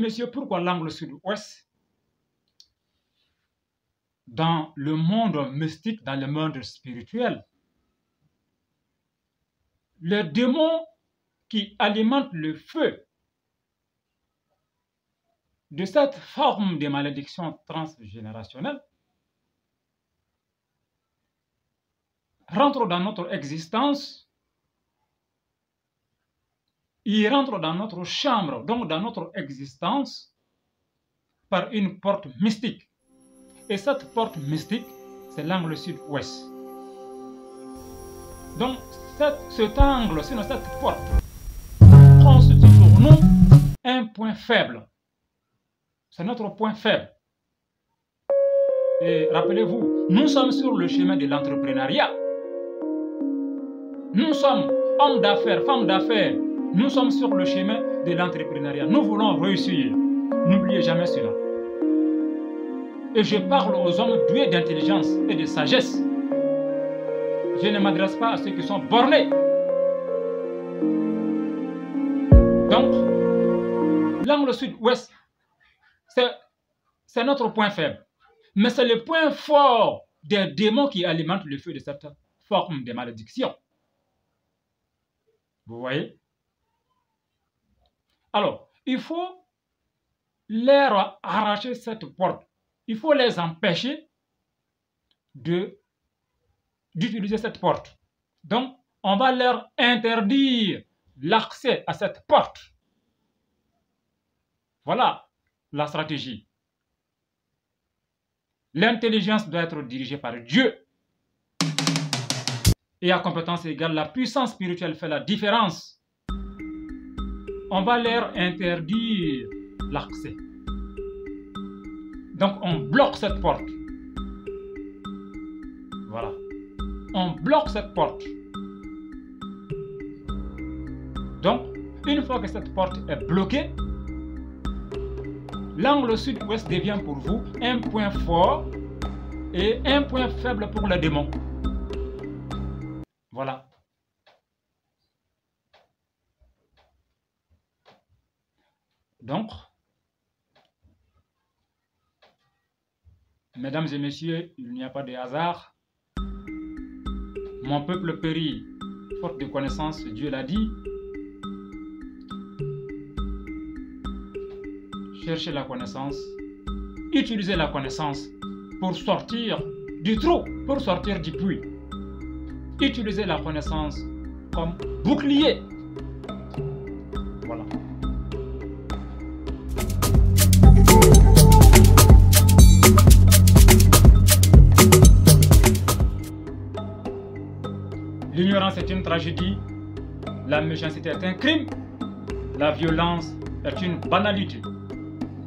messieurs, pourquoi l'angle sud-ouest? Dans le monde mystique, dans le monde spirituel, les démons qui alimentent le feu de cette forme de malédiction transgénérationnelle rentrent dans notre existence, ils rentrent dans notre chambre, donc dans notre existence, par une porte mystique. Et cette porte mystique, c'est l'angle sud-ouest. Donc, cet angle, sinon cette porte, constitue pour nous un point faible. C'est notre point faible. Et rappelez-vous, nous sommes sur le chemin de l'entrepreneuriat. Nous sommes hommes d'affaires, femmes d'affaires. Nous sommes sur le chemin de l'entrepreneuriat. Nous voulons réussir. N'oubliez jamais cela. Et je parle aux hommes doués d'intelligence et de sagesse. Je ne m'adresse pas à ceux qui sont bornés. Donc, l'angle sud-ouest, c'est notre point faible. Mais c'est le point fort des démons qui alimentent le feu de cette forme de malédiction. Vous voyez? Alors, il faut leur arracher cette porte. Il faut les empêcher d'utiliser cette porte. Donc, on va leur interdire l'accès à cette porte. Voilà la stratégie. L'intelligence doit être dirigée par Dieu. Et à compétence égale, la puissance spirituelle fait la différence. On va leur interdire l'accès. Donc, on bloque cette porte. Voilà. On bloque cette porte. Donc, une fois que cette porte est bloquée, l'angle sud-ouest devient pour vous un point fort et un point faible pour les démons. Voilà. Donc, mesdames et messieurs, il n'y a pas de hasard. Mon peuple périt, faute de connaissance, Dieu l'a dit. Cherchez la connaissance, utilisez la connaissance pour sortir du trou, pour sortir du puits. Utilisez la connaissance comme bouclier. Voilà. L'ignorance est une tragédie, la méchanceté est un crime, la violence est une banalité.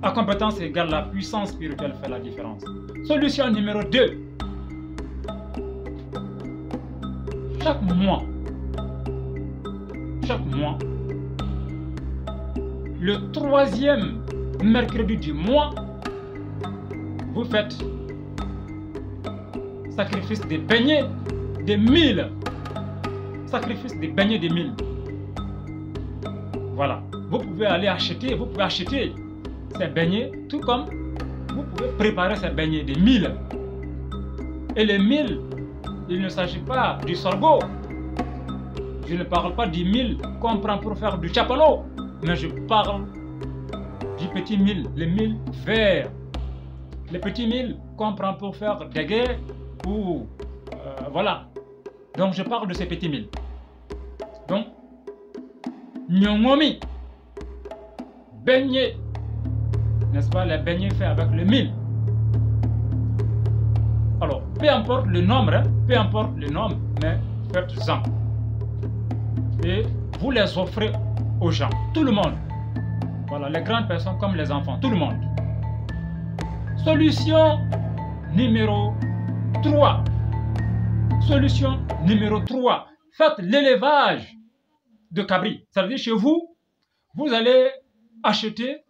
À compétence égale, la puissance spirituelle fait la différence. Solution numéro 2. Chaque mois, le 3e mercredi du mois, vous faites sacrifice des beignets de 1000. Sacrifice des beignets de 1000. Voilà. Vous pouvez aller acheter, ces beignets, tout comme vous pouvez préparer ces beignets de 1000. Et les 1000, il ne s'agit pas du sorgho. Je ne parle pas du 1000 qu'on prend pour faire du chapalo, mais je parle du petit 1000, les 1000 verts. Les petits 1000 qu'on prend pour faire des guerres ou voilà. Donc je parle de ces petits 1000. Donc, nyongomi, beignet, n'est-ce pas, les beignets faits avec le 1000. Alors, peu importe le nombre, mais faites-en. Et vous les offrez aux gens, tout le monde. Voilà, les grandes personnes comme les enfants, tout le monde. Solution numéro 3. Solution numéro 3. Faites l'élevage de cabris. Ça veut dire chez vous, vous allez acheter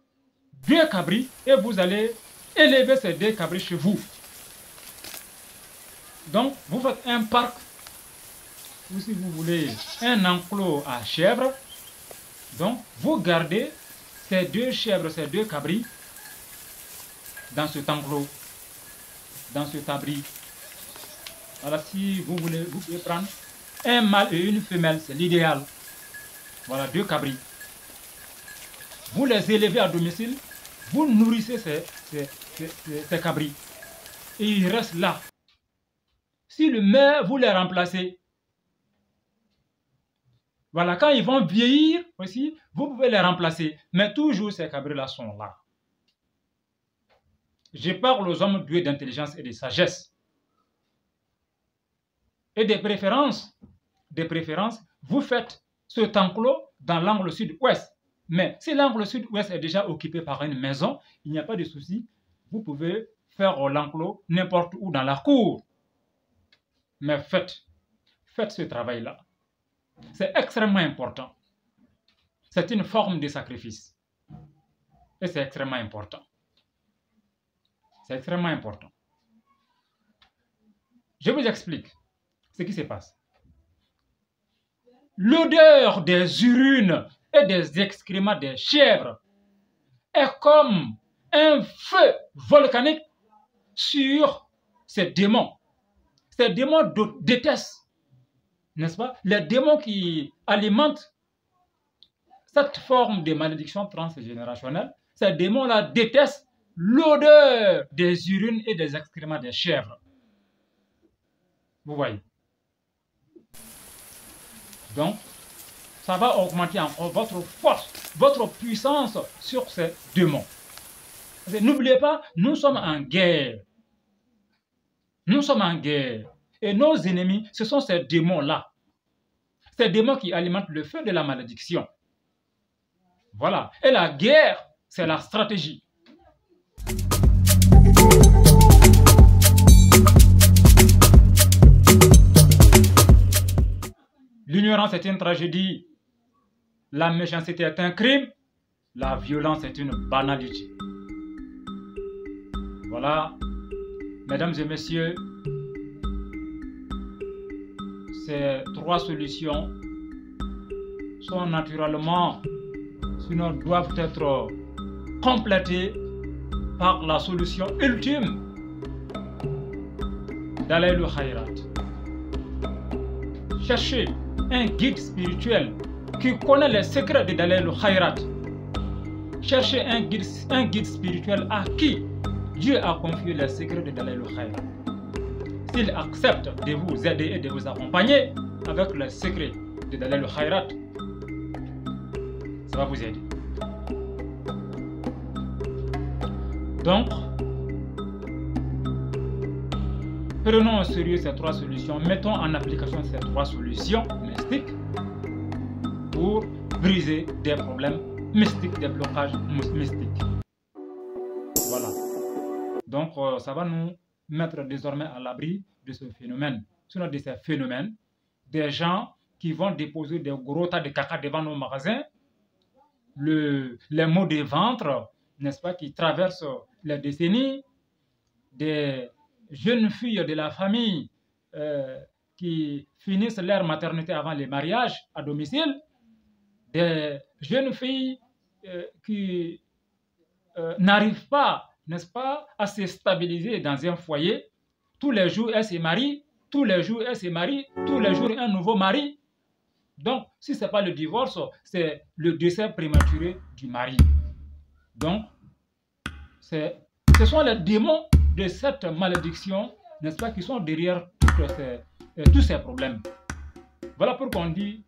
2 cabris et vous allez élever ces 2 cabris chez vous. Donc, vous faites un parc, ou si vous voulez, un enclos à chèvres. Donc, vous gardez ces deux chèvres, ces deux cabris, dans cet enclos, dans cet abri. Voilà, si vous voulez, vous pouvez prendre un mâle et une femelle, c'est l'idéal. Voilà, deux cabris. Vous les élevez à domicile, vous nourrissez ces cabris. Et ils restent là. Si le maire, vous les remplacez, voilà, quand ils vont vieillir aussi, vous pouvez les remplacer. Mais toujours ces cabris-là sont là. Je parle aux hommes doués d'intelligence et de sagesse. Et des préférences, vous faites cet enclos dans l'angle sud-ouest. Mais si l'angle sud-ouest est déjà occupé par une maison, il n'y a pas de souci. Vous pouvez faire l'enclos n'importe où dans la cour. Mais faites ce travail-là. C'est extrêmement important. C'est une forme de sacrifice. Et c'est extrêmement important. C'est extrêmement important. Je vous explique ce qui se passe. L'odeur des urines et des excréments des chèvres est comme un feu volcanique sur ces démons. Ces démons détestent, n'est-ce pas, les démons qui alimentent cette forme de malédiction transgénérationnelle. Ces démons-là détestent l'odeur des urines et des excréments des chèvres. Vous voyez. Donc, ça va augmenter encore votre force, votre puissance sur ces démons. N'oubliez pas, nous sommes en guerre. Nous sommes en guerre. Et nos ennemis, ce sont ces démons-là. Ces démons qui alimentent le feu de la malédiction. Voilà. Et la guerre, c'est la stratégie. L'ignorance est une tragédie. La méchanceté est un crime. La violence est une banalité. Voilà. Mesdames et messieurs, ces trois solutions sont naturellement, sinon doivent être complétées par la solution ultime Dalailul Khairat. Cherchez un guide spirituel qui connaît les secrets de Dalailul Khairat. Cherchez un guide spirituel à qui Dieu a confié les secrets de Dalailul Khairat. S'il accepte de vous aider et de vous accompagner avec les secrets de Dalailul Khairat, ça va vous aider. Donc, prenons au sérieux ces trois solutions, mettons en application ces trois solutions mystiques pour briser des problèmes mystiques, des blocages mystiques. Voilà. Donc, ça va nous mettre désormais à l'abri de ce phénomène. Sinon, de ces phénomènes, des gens qui vont déposer des gros tas de caca devant nos magasins, les maux de ventre, n'est-ce pas, qui traversent les décennies, des jeunes filles de la famille qui finissent leur maternité avant les mariages à domicile, des jeunes filles qui n'arrivent pas, n'est-ce pas, à se stabiliser dans un foyer. Tous les jours, elles se marient, tous les jours, elles se marient, tous les jours, un nouveau mari. Donc, si ce n'est pas le divorce, c'est le décès prématuré du mari. Donc, ce sont les démons de cette malédiction, n'est-ce pas, qui sont derrière tous ces problèmes. Voilà pourquoi on dit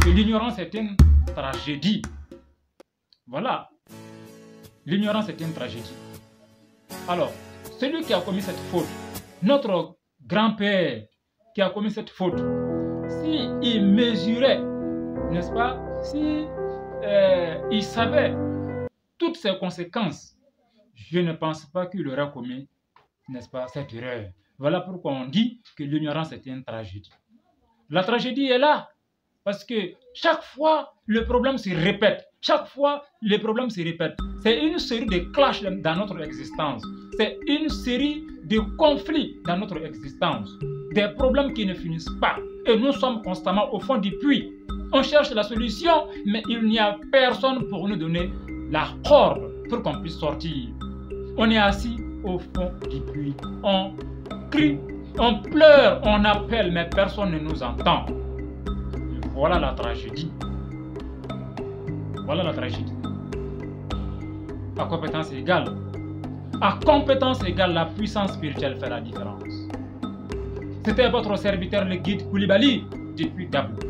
que l'ignorance est une tragédie. Voilà. L'ignorance est une tragédie. Alors, celui qui a commis cette faute, notre grand-père qui a commis cette faute, s'il mesurait, n'est-ce pas, si il savait toutes ces conséquences, je ne pense pas qu'il aurait commis, n'est-ce pas, cette erreur. Voilà pourquoi on dit que l'ignorance est une tragédie. La tragédie est là, parce que chaque fois, le problème se répète. Chaque fois, les problèmes se répètent. C'est une série de clashs dans notre existence. C'est une série de conflits dans notre existence. Des problèmes qui ne finissent pas. Et nous sommes constamment au fond du puits. On cherche la solution, mais il n'y a personne pour nous donner la corde pour qu'on puisse sortir. On est assis au fond du puits. On crie, on pleure, on appelle, mais personne ne nous entend. Et voilà la tragédie. Voilà la tragédie. À compétence égale. À compétence égale, la puissance spirituelle fait la différence. C'était votre serviteur, le guide Koulibaly, depuis Dabou.